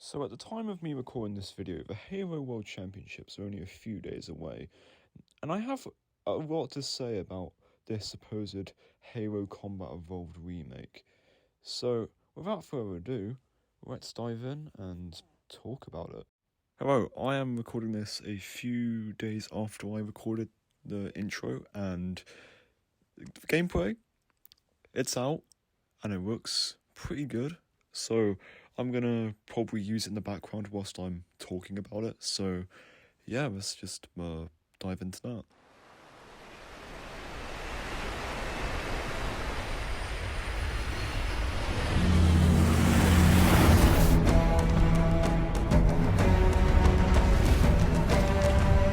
So at the time of me recording this video, the Halo World Championships are only a few days away, and I have a lot to say about this supposed Halo Combat Evolved remake. So without further ado, let's dive in and talk about it. Hello, I am recording this a few days after I recorded the intro and the gameplay. It's out and it looks pretty good, so I'm gonna probably use it in the background whilst I'm talking about it. So yeah, let's just dive into that.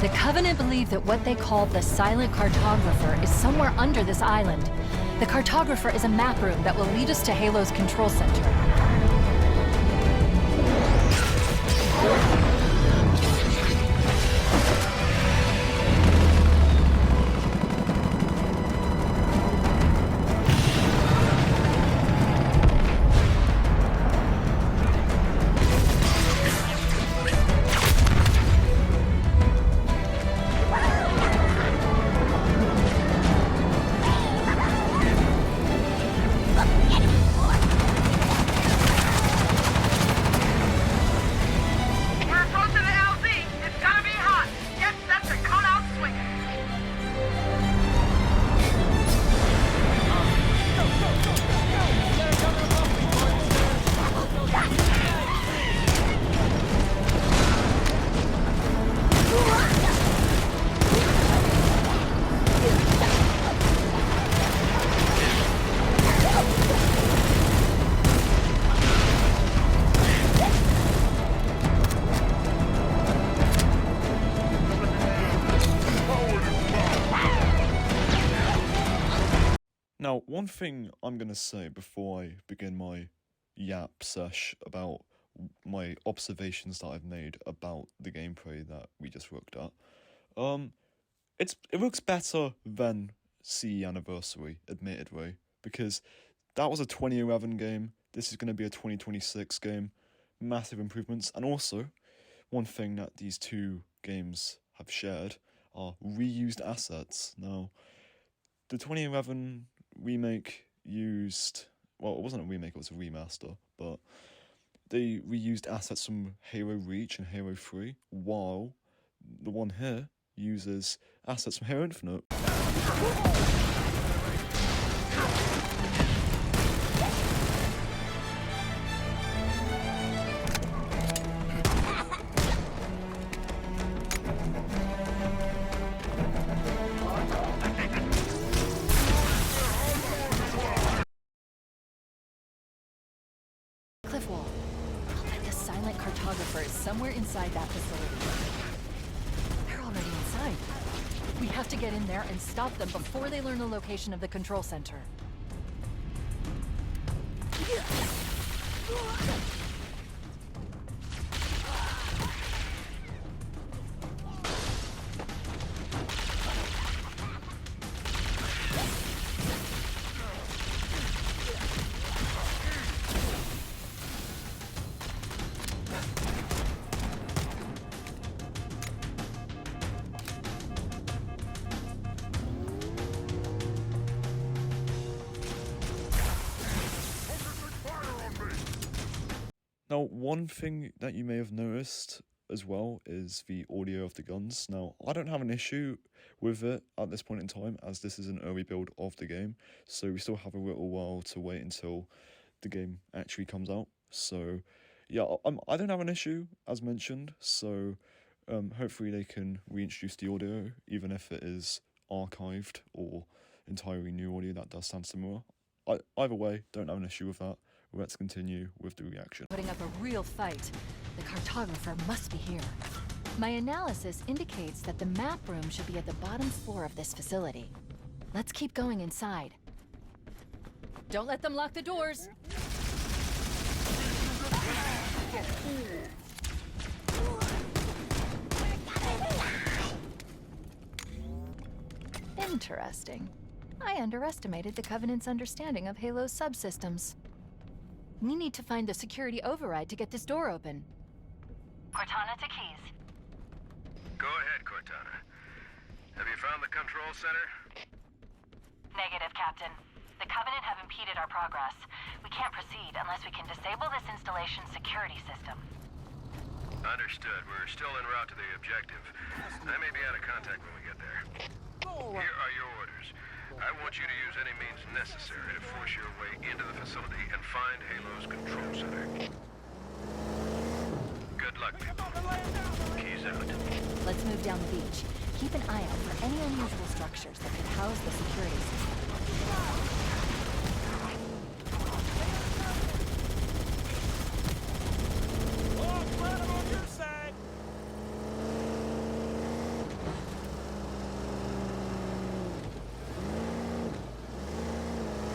The Covenant believe that what they call the Silent Cartographer is somewhere under this island. The Cartographer is a map room that will lead us to Halo's control center. Now, one thing I'm going to say before I begin my yap sesh about my observations that I've made about the gameplay that we just looked at, it looks better than CE Anniversary, admittedly, because that was a 2011 game, this is going to be a 2026 game, massive improvements, and also, one thing that these two games have shared are reused assets. Now, the 2011 remake used, well, it wasn't a remake, it was a remaster, but they reused assets from Halo Reach and Halo 3, while the one here uses assets from Halo Infinite. Cliff wall. I'll bet the Silent Cartographer is somewhere inside that facility. They're already inside. We have to get in there and stop them before they learn the location of the control center. Now, one thing that you may have noticed as well is the audio of the guns. Now, I don't have an issue with it at this point in time, as this is an early build of the game, so we still have a little while to wait until the game actually comes out. So, yeah, I don't have an issue, as mentioned, so hopefully they can reintroduce the audio, even if it is archived or entirely new audio that does sound similar. Either way, don't have an issue with that. Let's continue with the reaction. Putting up a real fight. The Cartographer must be here. My analysis indicates that the map room should be at the bottom floor of this facility. Let's keep going inside. Don't let them lock the doors. Interesting. I underestimated the Covenant's understanding of Halo's subsystems. We need to find the security override to get this door open. Cortana to Keys. Go ahead, Cortana. Have you found the control center? Negative, Captain. The Covenant have impeded our progress. We can't proceed unless we can disable this installation's security system. Understood. We're still en route to the objective. I may be out of contact when we get there. Here are your orders. I want you to use any means necessary to force your way into the facility and find Halo's control center. Good luck, people. Keys out. Let's move down the beach. Keep an eye out for any unusual structures that could house the security system.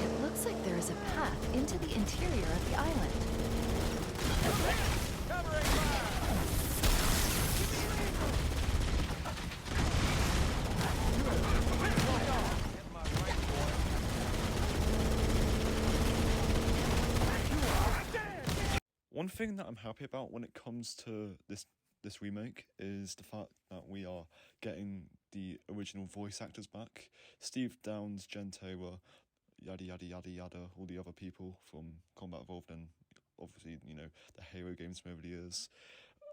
It looks like there is a path into the interior of the island. One thing that I'm happy about when it comes to this remake is the fact that we are getting the original voice actors back. Steve Downes, Jen Taylor, yada yada yada yada, all the other people from Combat Evolved and obviously, you know, the Halo games from over the years.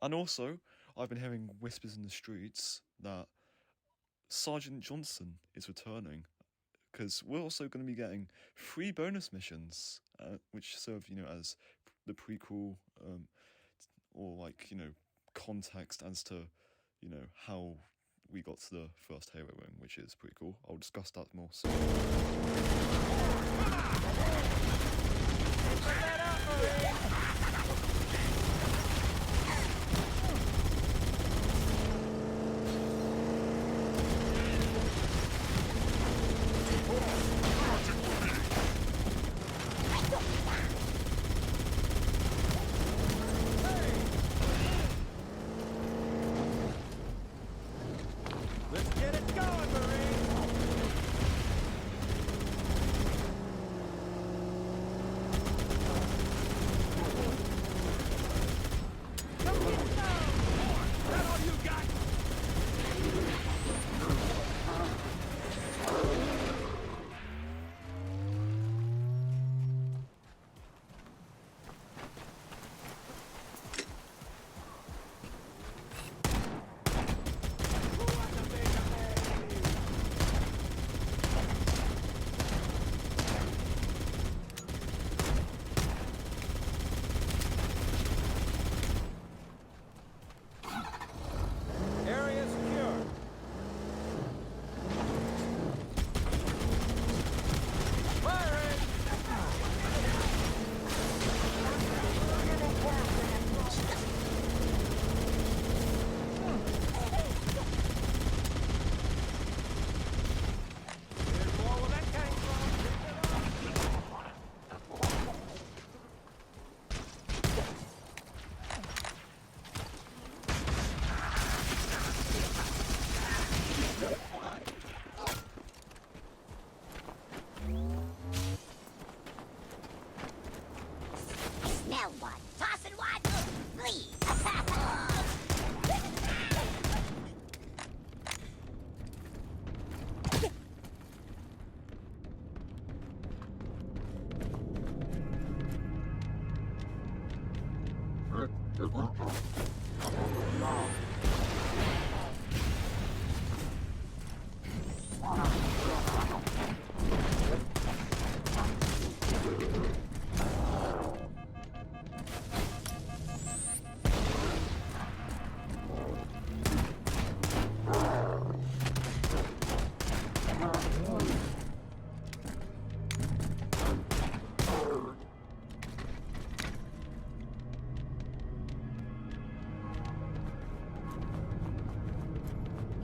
And also, I've been hearing whispers in the streets that Sergeant Johnson is returning, because we're also going to be getting 3 bonus missions, which serve, you know, as the prequel, or like, you know, context as to, you know, how we got to the first Halo win, which is pretty cool. I'll discuss that more soon.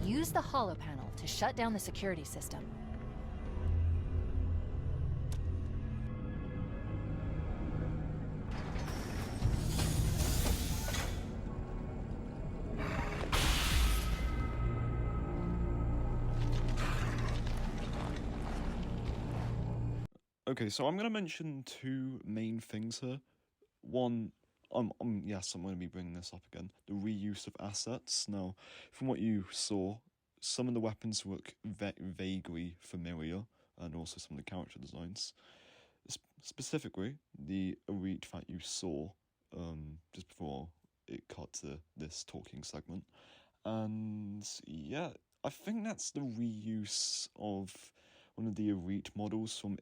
Use the holo panel to shut down the security system. Okay, so I'm going to mention 2 main things here one, yes, I'm going to be bringing this up again. The reuse of assets. Now, from what you saw, some of the weapons look vaguely familiar, and also some of the character designs. Specifically, the elite that you saw just before it cut to this talking segment. And yeah, I think that's the reuse of one of the elite models from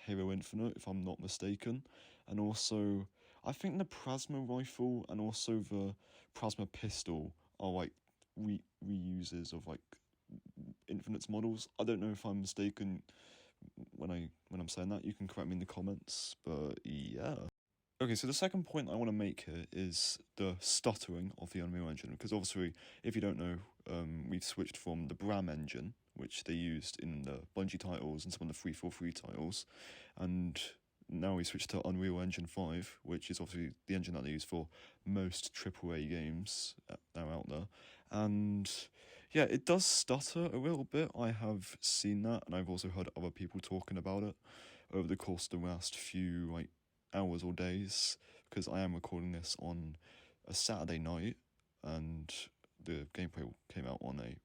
Halo Infinite, if I'm not mistaken. And also, I think the plasma rifle and also the plasma pistol are like reuses of like Infinite's models. I don't know if I'm mistaken when I'm saying that. You can correct me in the comments, but yeah. Okay, so the second point I want to make here is the stuttering of the Unreal Engine, because obviously, if you don't know, we've switched from the Bram engine, which they used in the Bungie titles and some of the 343 titles, and now we switched to Unreal Engine 5, which is obviously the engine that they use for most AAA games now out there, and yeah, it does stutter a little bit. I have seen that, and I've also heard other people talking about it over the course of the last few, like, hours or days, because I am recording this on a Saturday night, and the gameplay came out on a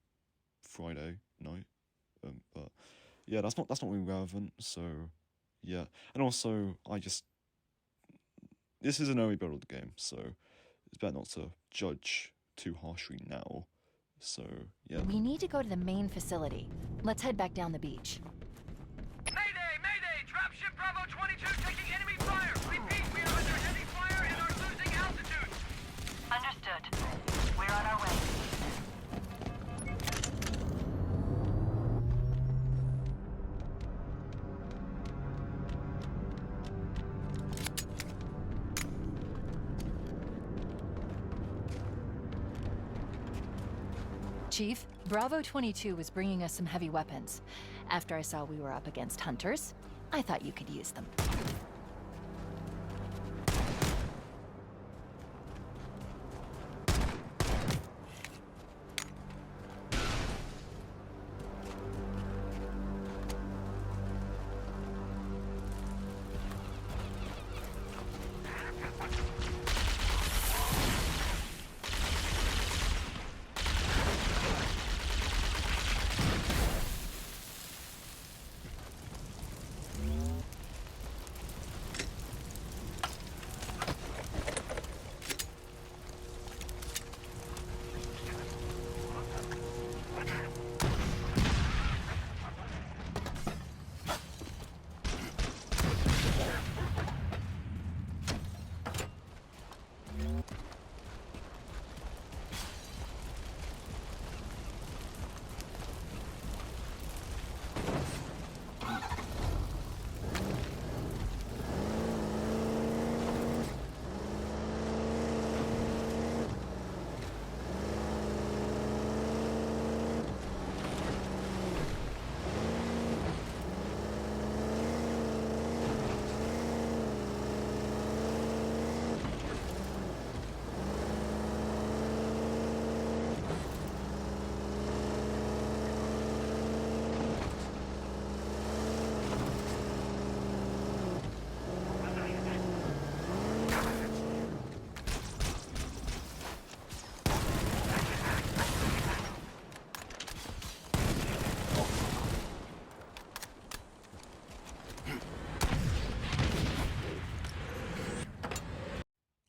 Friday night. But yeah, that's not really relevant. So yeah, and also this is an early build of the game, so it's better not to judge too harshly now. So yeah. We need to go to the main facility. Let's head back down the beach. Mayday! Mayday! Dropship Bravo 22 taking enemy fire! Repeat, we are under heavy fire and are losing altitude! Understood. We're on our way. Chief, Bravo 22 was bringing us some heavy weapons. After I saw we were up against hunters, I thought you could use them.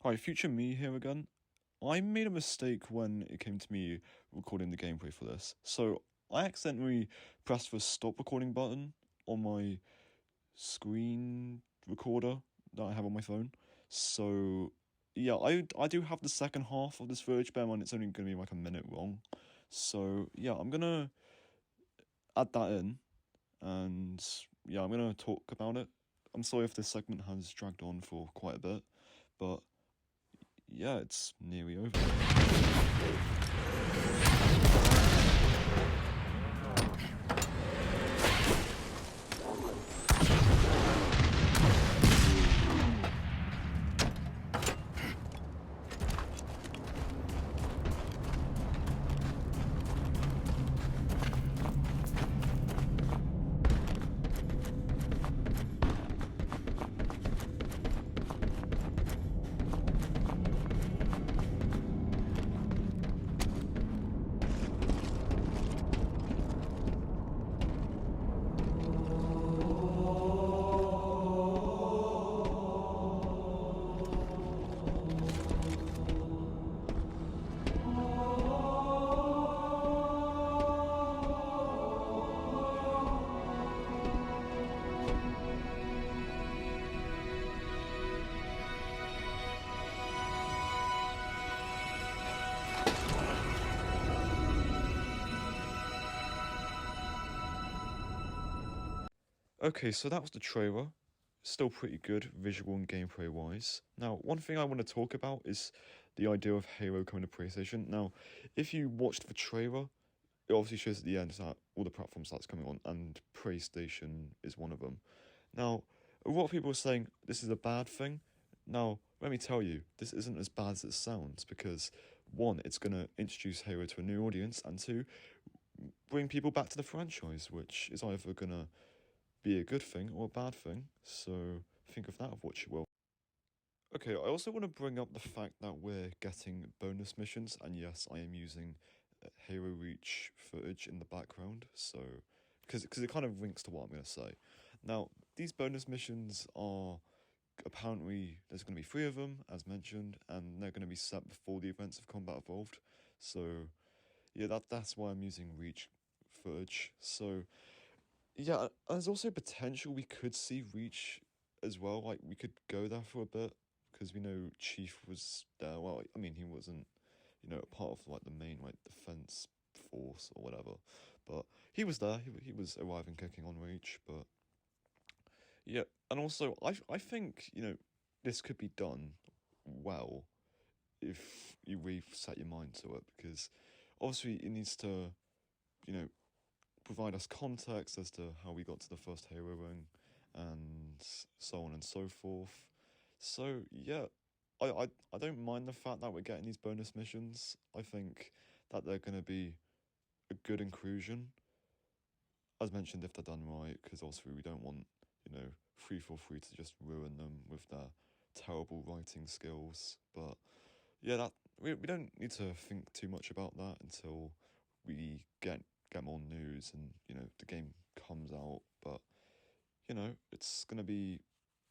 Hi, future me here again. I made a mistake when it came to me recording the gameplay for this. So I accidentally pressed the stop recording button on my screen recorder that I have on my phone. So yeah, I do have the second half of this footage, bear in mind it's only going to be like a minute long. So yeah, I'm going to add that in, and yeah, I'm going to talk about it. I'm sorry if this segment has dragged on for quite a bit, but yeah, it's nearly over. Okay, so that was the trailer. Still pretty good visual and gameplay wise. Now, one thing I want to talk about is the idea of Halo coming to PlayStation. Now, if you watched the trailer, it obviously shows at the end that all the platforms that's coming on, and PlayStation is one of them. Now, a lot of people are saying this is a bad thing. Now, let me tell you, this isn't as bad as it sounds, because one, it's going to introduce Halo to a new audience, and two, bring people back to the franchise, which is either going to be a good thing or a bad thing, so think of that of what you will. Okay, I also want to bring up the fact that we're getting bonus missions, and yes, I am using Halo Reach footage in the background, so because it kind of links to what I'm going to say. Now, these bonus missions are apparently there's going to be 3 of them, as mentioned, and they're going to be set before the events of Combat Evolved. So yeah, that's why I'm using Reach footage. So yeah, there's also potential we could see Reach as well. Like we could go there for a bit because we know Chief was there. Well, I mean he wasn't, a part of like the main like defense force or whatever, but he was there. He was arriving, kicking on Reach. But yeah, and also I think this could be done well if you really set your mind to it, because obviously it needs to you know provide us context as to how we got to the first Halo ring, and so on and so forth. So yeah, I don't mind the fact that we're getting these bonus missions. I think that they're going to be a good inclusion, as mentioned, if they're done right, because obviously we don't want 343 to just ruin them with their terrible writing skills. But yeah, that we don't need to think too much about that until we get more news and the game comes out. But it's gonna be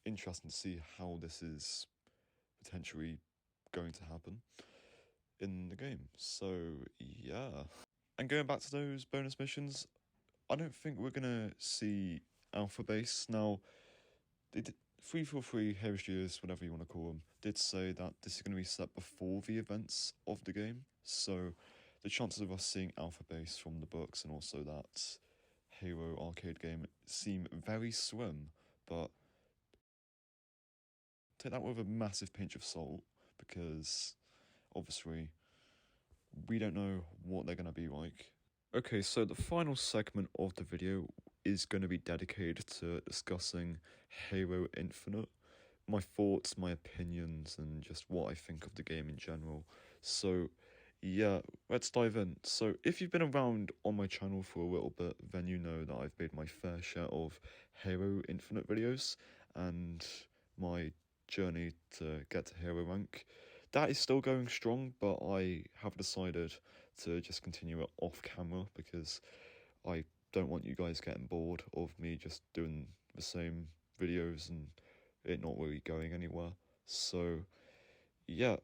interesting to see how this is potentially going to happen in the game. So yeah, and going back to those bonus missions, I don't think we're gonna see Alpha Base now. They did 343 Hero Studios, whatever you want to call them, did say that this is going to be set before the events of the game, so the chances of us seeing Alpha Base from the books and also that Halo arcade game seem very slim, but take that with a massive pinch of salt, because obviously we don't know what they're going to be like. Okay, so the final segment of the video is going to be dedicated to discussing Halo Infinite, my thoughts, my opinions, and just what I think of the game in general. So yeah, let's dive in. So if you've been around on my channel for a little bit, then you know that I've made my fair share of Halo Infinite videos, and my journey to get to Hero rank. That is still going strong, but I have decided to just continue it off camera, because I don't want you guys getting bored of me just doing the same videos and it not really going anywhere. So yeah,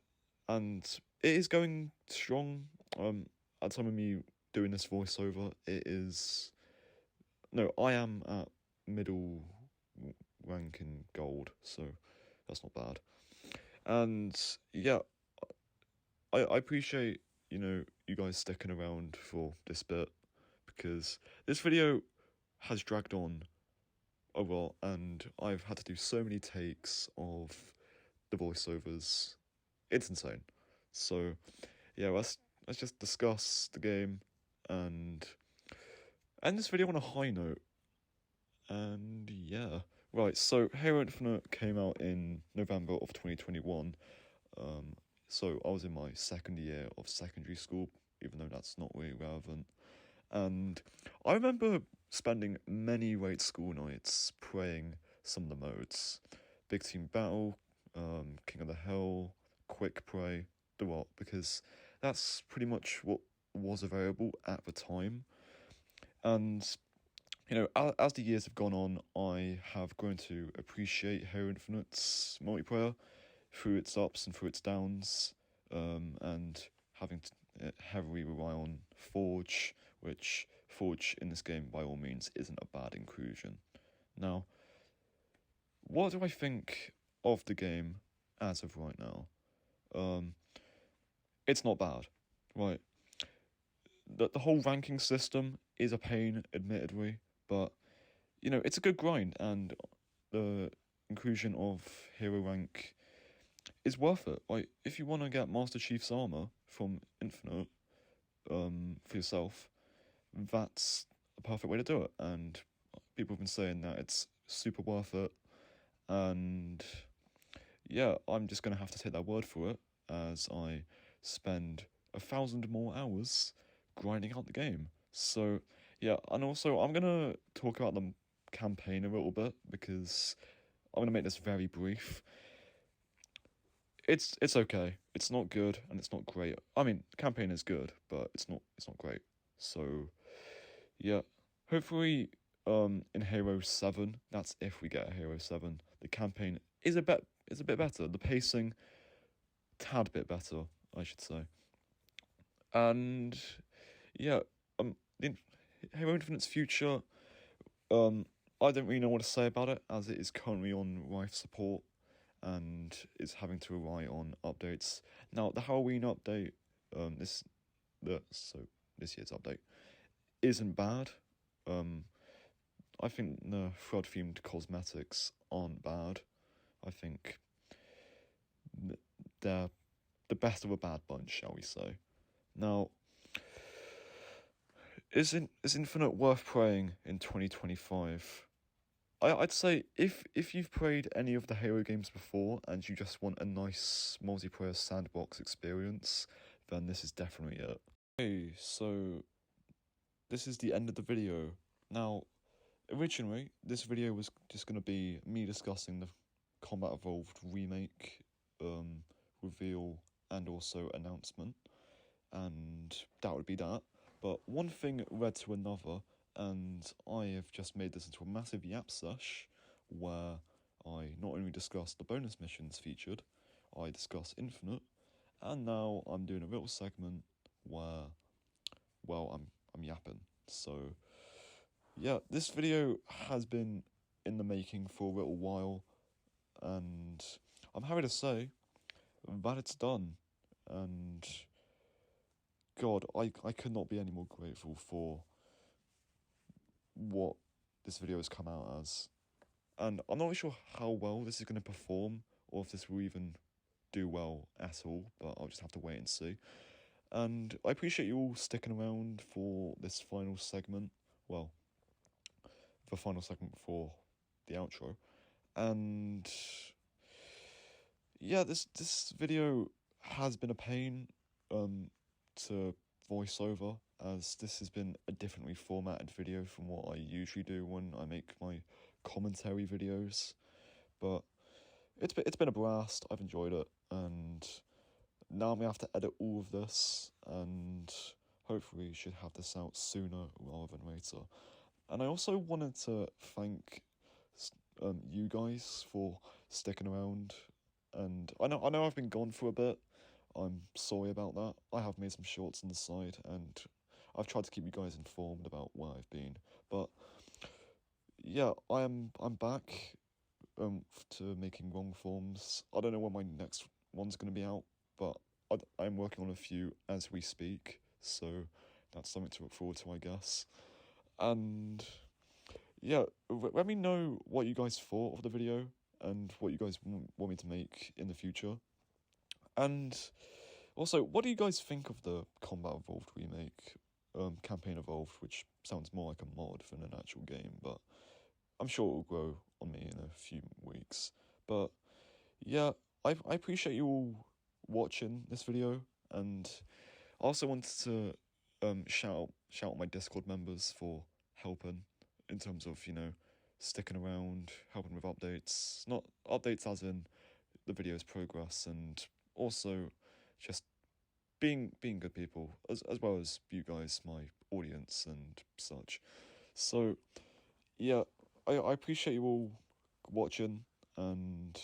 and it is going strong. At time of me doing this voiceover, I am at middle rank in gold, so that's not bad. And yeah, I appreciate you guys sticking around for this bit, because this video has dragged on a lot and I've had to do so many takes of the voiceovers. It's insane. So yeah, let's just discuss the game and end this video on a high note. And yeah, right, so Halo Infinite came out in November of 2021. So I was in my second year of secondary school, even though that's not really relevant. And I remember spending many late school nights playing some of the modes. Big Team Battle, King of the Hill, Quick Play, the lot, because that's pretty much what was available at the time. And, as the years have gone on, I have grown to appreciate Halo Infinite's multiplayer through its ups and through its downs, and having to heavily rely on Forge, which Forge in this game by all means isn't a bad inclusion. Now, what do I think of the game as of right now? It's not bad, right? The whole ranking system is a pain, admittedly, but you know, it's a good grind, and the inclusion of hero rank is worth it. Like, if you want to get Master Chief's armor from Infinite, for yourself, that's a perfect way to do it. And people have been saying that it's super worth it. And yeah, I'm just gonna have to take their word for it as I spend 1,000 more hours grinding out the game. So yeah, and also I'm gonna talk about the campaign a little bit because I'm gonna make this very brief. It's okay. It's not good and it's not great. I mean, campaign is good, but it's not great. So yeah, hopefully in Halo 7, that's if we get a Halo 7, the campaign is a bit better. The pacing tad bit better, I should say. And yeah, in Halo Infinite's future, I don't really know what to say about it, as it is currently on life support and is having to rely on updates. Now, the Halloween update, this year's update, isn't bad. I think the flood-themed cosmetics aren't bad. I think they're the best of a bad bunch, shall we say. Now, is Infinite worth playing in 2025? I'd say if you've played any of the Halo games before and you just want a nice multiplayer sandbox experience, then this is definitely it. Okay, so this is the end of the video. Now, originally, this video was just going to be me discussing the Combat Evolved remake, reveal, and also announcement, and that would be that. But one thing led to another, and I have just made this into a massive yap sesh, where I not only discuss the bonus missions featured, I discuss Infinite, and now I'm doing a little segment where, well, I'm yapping. So yeah, this video has been in the making for a little while, and I'm happy to say that it's done. And God, I could not be any more grateful for what this video has come out as. And I'm not really sure how well this is going to perform, or if this will even do well at all, but I'll just have to wait and see. And I appreciate you all sticking around for this final segment. Well, the final segment for the outro. And yeah, this video has been a pain to voice over, as this has been a differently formatted video from what I usually do when I make my commentary videos. But it's been a blast. I've enjoyed it, and now I'm gonna have to edit all of this, and hopefully should have this out sooner rather than later. And I also wanted to thank you guys for sticking around. And I know I've been gone for a bit. I'm sorry about that. I have made some shorts on the side, and I've tried to keep you guys informed about where I've been. But yeah, I'm back to making long forms. I don't know when my next one's going to be out, but I'm working on a few as we speak, so that's something to look forward to, I guess. And yeah, let me know what you guys thought of the video and what you guys want me to make in the future. And also, what do you guys think of the Combat Evolved remake, Campaign Evolved, which sounds more like a mod than an actual game, but I'm sure it will grow on me in a few weeks. But yeah, I appreciate you all watching this video, and I also wanted to shout out my Discord members for helping in terms of, you know, sticking around, helping with updates. Not updates as in the video's progress, and also just being good people, as well as you guys, my audience and such. So yeah, I appreciate you all watching, and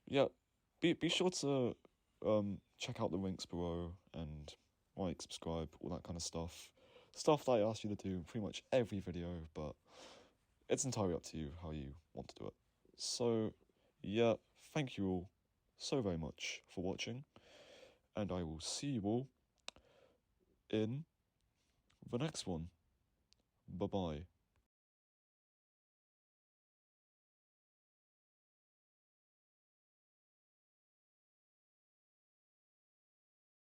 yeah, be sure to check out the links below and like, subscribe, all that kind of stuff. Stuff that I ask you to do in pretty much every video, but it's entirely up to you how you want to do it. So yeah, thank you all so very much for watching, and I will see you all in the next one. Bye bye.